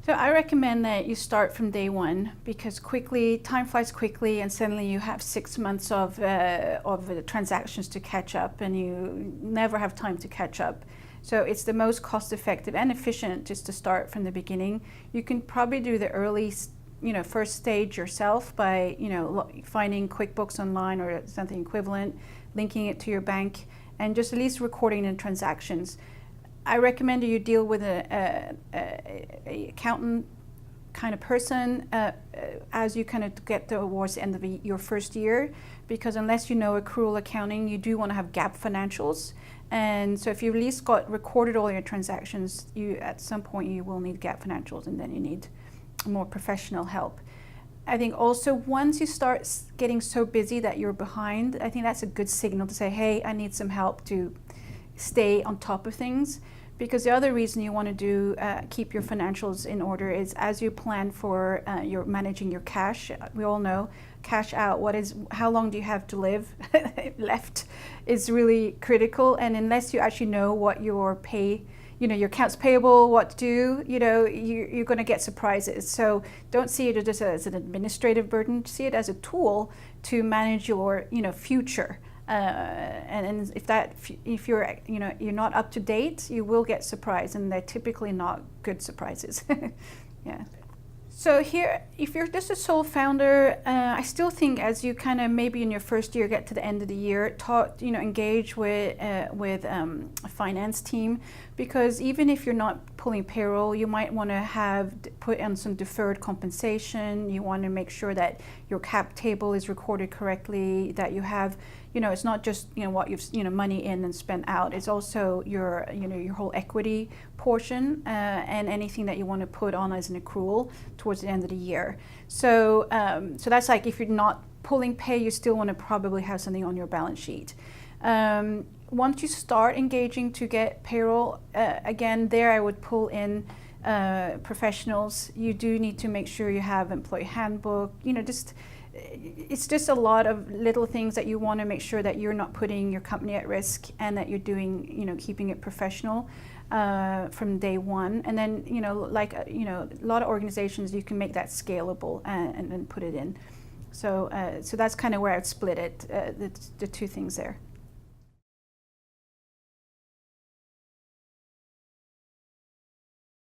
So I recommend that you start from day one, because time flies quickly, and suddenly you have 6 months of transactions to catch up, and you never have time to catch up. So it's the most cost effective and efficient just to start from the beginning. You can probably do the early, first stage yourself by, finding QuickBooks online or something equivalent, linking it to your bank, and just at least recording the transactions. I recommend you deal with a accountant kind of person as you kind of get towards the end of your first year, because unless you know accrual accounting, you do want to have GAAP financials. And so if you've at least recorded all your transactions, at some point you will need GAAP financials, and then you need more professional help. I think also once you start getting so busy that you're behind, I think that's a good signal to say, hey, I need some help to stay on top of things. Because the other reason you want to keep your financials in order is as you plan for your managing your cash. We all know cash out, how long do you have to live left is really critical. And unless you actually know what your your accounts payable, what to do, you're going to get surprises. So don't see it just as an administrative burden. See it as a tool to manage your future. And if you're not up to date, you will get surprised, and they're typically not good surprises. Yeah. So here, if you're just a sole founder, I still think as you kind of maybe in your first year get to the end of the year, engage with a finance team, because even if you're not pulling payroll, you might want to put on some deferred compensation. You want to make sure that your cap table is recorded correctly, that you have, it's not just what you've money in and spent out. It's also your whole equity portion and anything that you want to put on as an accrual towards the end of the year. So so that's like if you're not pulling pay, you still want to probably have something on your balance sheet. Once you start engaging to get payroll, again, there I would pull in professionals. You do need to make sure you have employee handbook. It's just a lot of little things that you want to make sure that you're not putting your company at risk, and that you're doing, keeping it professional from day one. And then, a lot of organizations, you can make that scalable and then put it in. So, so that's kind of where I'd split it, the two things there.